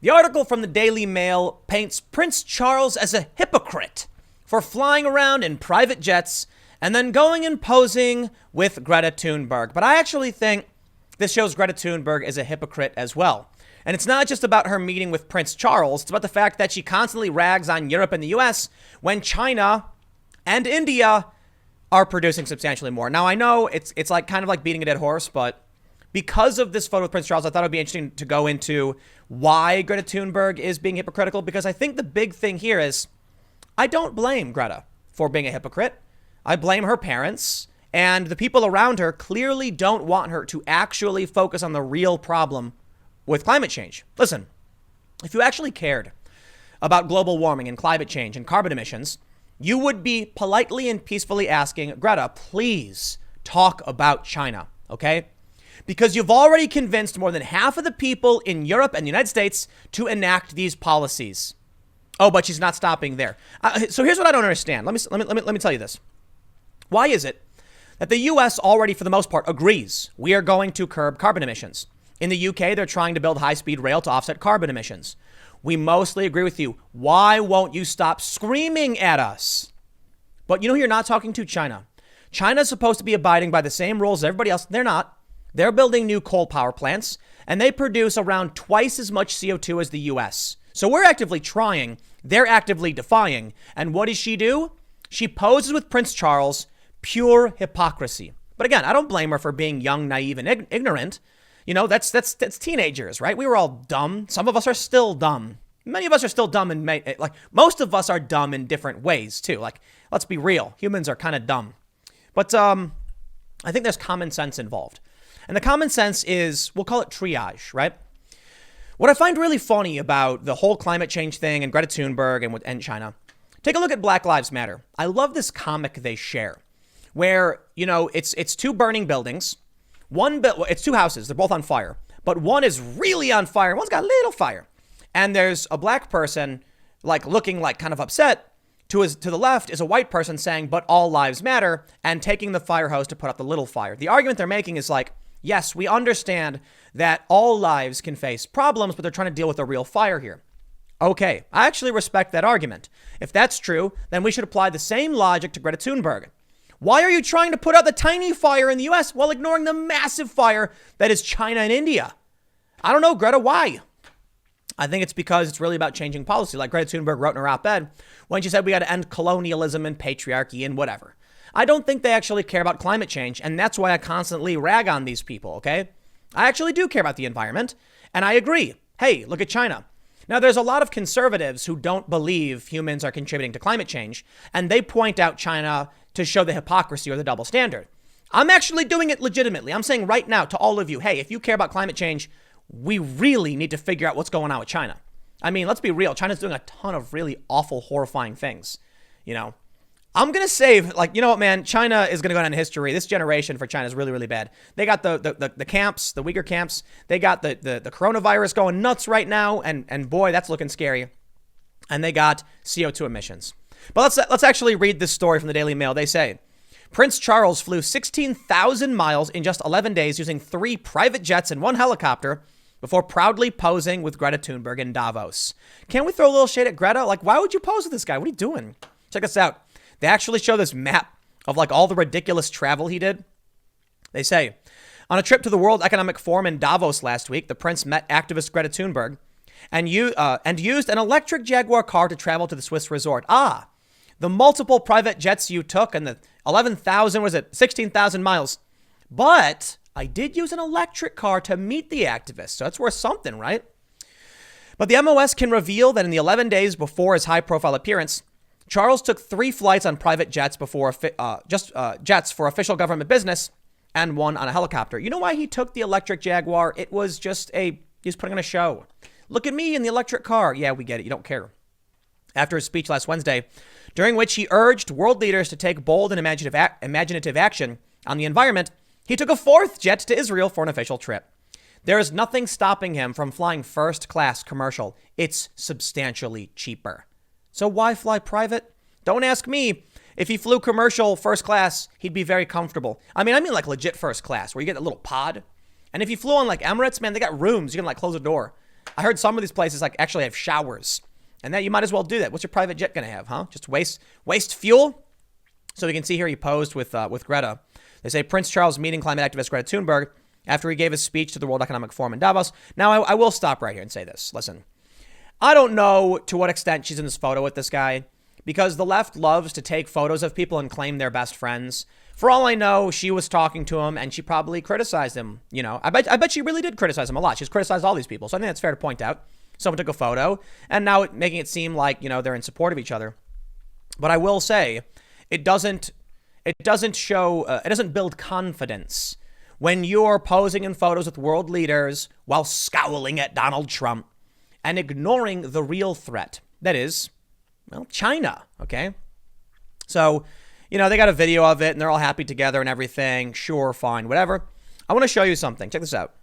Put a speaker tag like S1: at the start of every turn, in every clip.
S1: The article from the Daily Mail paints Prince Charles as a hypocrite for flying around in private jets and then going and posing with Greta Thunberg. But I actually think this shows Greta Thunberg is a hypocrite as well. And it's not just about her meeting with Prince Charles. It's about the fact that she constantly rags on Europe and the US when China and India are producing substantially more. Now, I know it's like kind of like beating a dead horse, but because of this photo with Prince Charles, I thought it would be interesting to go into why Greta Thunberg is being hypocritical, because I think the big thing here is I don't blame Greta for being a hypocrite. I blame her parents, and the people around her clearly don't want her to actually focus on the real problem with climate change. Listen, if you actually cared about global warming and climate change and carbon emissions, you would be politely and peacefully asking Greta, please talk about China, okay? Because you've already convinced more than half of the people in Europe and the United States to enact these policies. Oh, but she's not stopping there. So here's what I don't understand. Let me tell you this. Why is it that the U.S. already, for the most part, agrees we are going to curb carbon emissions? In the UK, they're trying to build high-speed rail to offset carbon emissions. We mostly agree with you. Why won't you stop screaming at us? But you know who you're not talking to? China. China's supposed to be abiding by the same rules as everybody else. They're not. They're building new coal power plants, and they produce around twice as much CO2 as the U.S. So we're actively trying. They're actively defying. And what does she do? She poses with Prince Charles. Pure hypocrisy. But again, I don't blame her for being young, naive, and ignorant. You know, that's teenagers, right? We were all dumb. Some of us are still dumb. Many of us are still dumb, and like most of us are dumb in different ways too. Like, let's be real. Humans are kind of dumb. But I think there's common sense involved. And the common sense is, we'll call it triage, right? What I find really funny about the whole climate change thing and Greta Thunberg and China, take a look at Black Lives Matter. I love this comic they share where, you know, it's two burning buildings. It's two houses. They're both on fire, but one is really on fire. One's got a little fire. And there's a black person like looking like kind of upset. To the left is a white person saying, but all lives matter, and taking the fire hose to put out the little fire. The argument they're making is like, yes, we understand that all lives can face problems, but they're trying to deal with a real fire here. Okay, I actually respect that argument. If that's true, then we should apply the same logic to Greta Thunberg. Why are you trying to put out the tiny fire in the US while ignoring the massive fire that is China and India? I don't know, Greta, why? I think it's because it's really about changing policy, like Greta Thunberg wrote in her op-ed when she said we got to end colonialism and patriarchy and whatever. I don't think they actually care about climate change, and that's why I constantly rag on these people, okay? I actually do care about the environment, and I agree. Hey, look at China. Now, there's a lot of conservatives who don't believe humans are contributing to climate change, and they point out China to show the hypocrisy or the double standard. I'm actually doing it legitimately. I'm saying right now to all of you, hey, if you care about climate change, we really need to figure out what's going on with China. I mean, let's be real. China's doing a ton of really awful, horrifying things. You know, I'm going to say, like, you know what, man, China is going to go down in history. This generation for China is really, really bad. They got the camps, the Uyghur camps. They got the coronavirus going nuts right now. And boy, that's looking scary. And they got CO2 emissions. But let's actually read this story from the Daily Mail. They say, Prince Charles flew 16,000 miles in just 11 days using 3 private jets and 1 helicopter before proudly posing with Greta Thunberg in Davos. Can't we throw a little shade at Greta? Like, why would you pose with this guy? What are you doing? Check this out. They actually show this map of like all the ridiculous travel he did. They say, on a trip to the World Economic Forum in Davos last week, the prince met activist Greta Thunberg and used an electric Jaguar car to travel to the Swiss resort. The multiple private jets you took and the 16,000 miles. But I did use an electric car to meet the activist. So that's worth something, right? But the MOS can reveal that in the 11 days before his high profile appearance, Charles took 3 flights on private jets jets for official government business and 1 on a helicopter. You know why he took the electric Jaguar? It was just he was putting on a show. Look at me in the electric car. Yeah, we get it. You don't care. After his speech last Wednesday, during which he urged world leaders to take bold and imaginative action on the environment, he took a 4th jet to Israel for an official trip. There is nothing stopping him from flying first class commercial. It's substantially cheaper. So why fly private? Don't ask me. If he flew commercial first class, he'd be very comfortable. I mean like legit first class where you get a little pod. And if he flew on like Emirates, man, they got rooms. You can like close the door. I heard some of these places like actually have showers, and that you might as well do that. What's your private jet going to have, huh? Just waste fuel? So you can see here he posed with Greta. They say Prince Charles meeting climate activist Greta Thunberg after he gave a speech to the World Economic Forum in Davos. Now, I will stop right here and say this. Listen, I don't know to what extent she's in this photo with this guy, because the left loves to take photos of people and claim they're best friends. For all I know, she was talking to him and she probably criticized him. You know, I bet she really did criticize him a lot. She's criticized all these people. So I think that's fair to point out. Someone took a photo and now making it seem like, you know, they're in support of each other. But I will say it doesn't build confidence when you're posing in photos with world leaders while scowling at Donald Trump and ignoring the real threat. That is, well, China, okay? So, you know, they got a video of it and they're all happy together and everything. Sure, fine, whatever. I want to show you something. Check this out.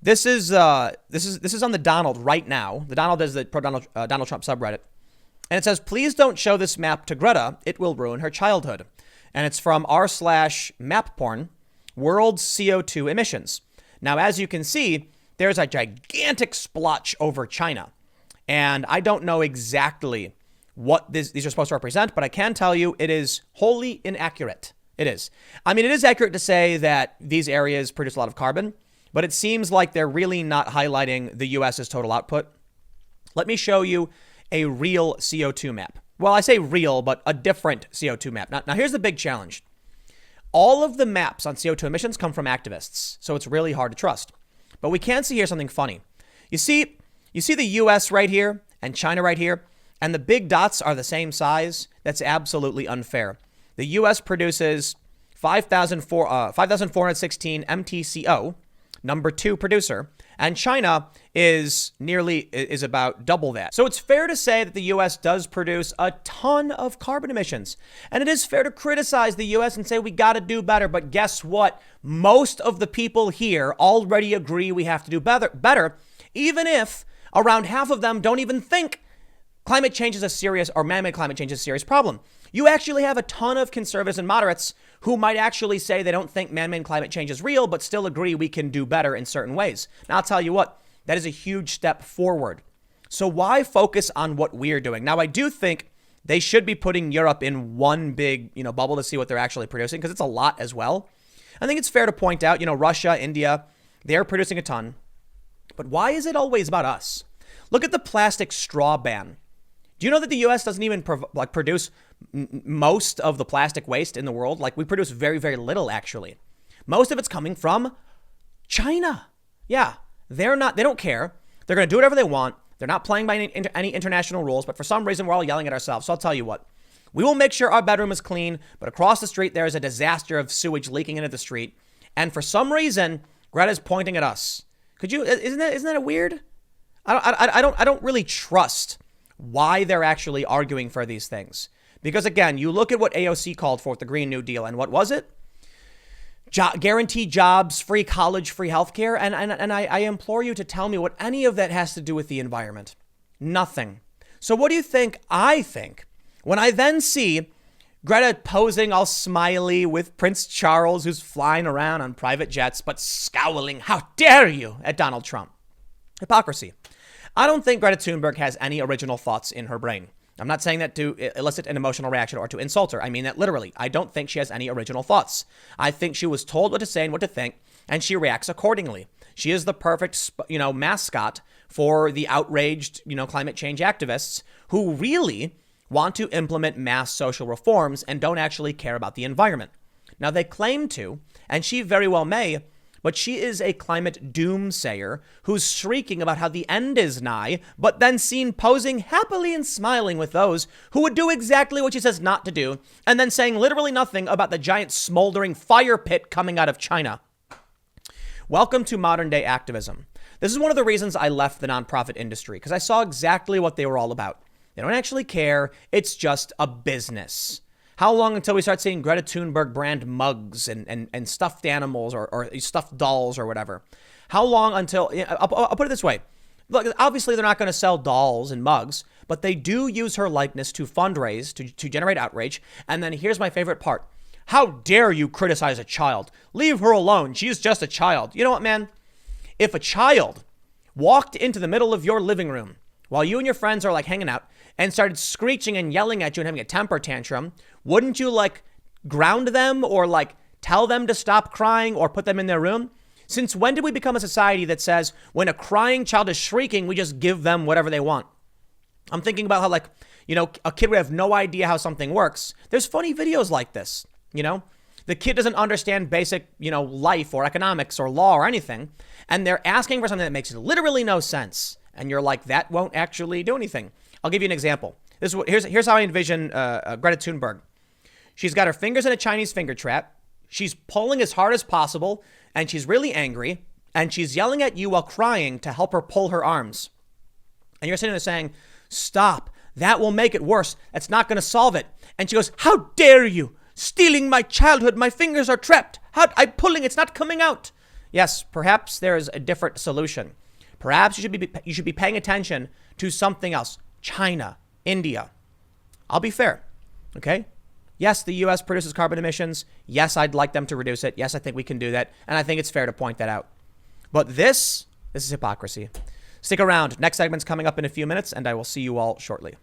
S1: This is on the Donald right now. The Donald is the pro Donald Trump subreddit. And it says, please don't show this map to Greta. It will ruin her childhood. And it's from r/mapporn, world CO2 emissions. Now, as you can see, there's a gigantic splotch over China. And I don't know exactly what these are supposed to represent, but I can tell you it is wholly inaccurate. It is. I mean, it is accurate to say that these areas produce a lot of carbon, but it seems like they're really not highlighting the U.S.'s total output. Let me show you a real CO2 map. Well, I say real, but a different CO2 map. Now here's the big challenge. All of the maps on CO2 emissions come from activists, so it's really hard to trust. But we can see here something funny. You see the U.S. right here and China right here, and the big dots are the same size. That's absolutely unfair. The U.S. produces 5,416 MTCO, number 2 producer, and China is about double that. So it's fair to say that the U.S. does produce a ton of carbon emissions. And it is fair to criticize the U.S. and say we got to do better. But guess what? Most of the people here already agree we have to do better, even if around half of them don't even think climate change is a serious, or man-made climate change is a serious problem. You actually have a ton of conservatives and moderates who might actually say they don't think man-made climate change is real, but still agree we can do better in certain ways. Now, I'll tell you what, that is a huge step forward. So why focus on what we're doing? Now, I do think they should be putting Europe in one big, bubble to see what they're actually producing, because it's a lot as well. I think it's fair to point out, Russia, India, they're producing a ton. But why is it always about us? Look at the plastic straw ban. Do you know that the U.S. doesn't even produce most of the plastic waste in the world? Like, we produce very, very little, actually. Most of it's coming from China. Yeah, they don't care. They're going to do whatever they want. They're not playing by any international rules, but for some reason, we're all yelling at ourselves. So I'll tell you what, we will make sure our bedroom is clean, but across the street, there is a disaster of sewage leaking into the street. And for some reason, Greta's pointing at us. Isn't that weird? I don't really trust why they're actually arguing for these things. Because again, you look at what AOC called for with the Green New Deal, and what was it? Guaranteed jobs, free college, free healthcare. And I implore you to tell me what any of that has to do with the environment. Nothing. So what do you think I think when I then see Greta posing all smiley with Prince Charles, who's flying around on private jets, but scowling, how dare you, at Donald Trump? Hypocrisy. I don't think Greta Thunberg has any original thoughts in her brain. I'm not saying that to elicit an emotional reaction or to insult her. I mean that literally. I don't think she has any original thoughts. I think she was told what to say and what to think, and she reacts accordingly. She is the perfect, mascot for the outraged, climate change activists who really want to implement mass social reforms and don't actually care about the environment. Now, they claim to, and she very well may, but she is a climate doomsayer who's shrieking about how the end is nigh, but then seen posing happily and smiling with those who would do exactly what she says not to do, and then saying literally nothing about the giant smoldering fire pit coming out of China. Welcome to modern day activism. This is one of the reasons I left the nonprofit industry, because I saw exactly what they were all about. They don't actually care. It's just a business. How long until we start seeing Greta Thunberg brand mugs and stuffed animals or stuffed dolls or whatever? How long until, I'll put it this way. Look, obviously they're not going to sell dolls and mugs, but they do use her likeness to fundraise, to generate outrage. And then here's my favorite part. How dare you criticize a child? Leave her alone. She's just a child. You know what, man? If a child walked into the middle of your living room while you and your friends are like hanging out and started screeching and yelling at you and having a temper tantrum, wouldn't you like ground them or like tell them to stop crying or put them in their room? Since when did we become a society that says when a crying child is shrieking, we just give them whatever they want? I'm thinking about how, like, you know, a kid would have no idea how something works. There's funny videos like this, you know? The kid doesn't understand basic, you know, life or economics or law or anything. And they're asking for something that makes literally no sense. And you're like, that won't actually do anything. I'll give you an example. Here's how I envision Greta Thunberg. She's got her fingers in a Chinese finger trap. She's pulling as hard as possible. And she's really angry. And she's yelling at you while crying to help her pull her arms. And you're sitting there saying, stop. That will make it worse. That's not going to solve it. And she goes, how dare you? Stealing my childhood. My fingers are trapped. I'm pulling. It's not coming out. Yes, perhaps there is a different solution. Perhaps you should be paying attention to something else. China, India. I'll be fair. Okay. Yes, the U.S. produces carbon emissions. Yes, I'd like them to reduce it. Yes, I think we can do that. And I think it's fair to point that out. But this is hypocrisy. Stick around. Next segment's coming up in a few minutes, and I will see you all shortly.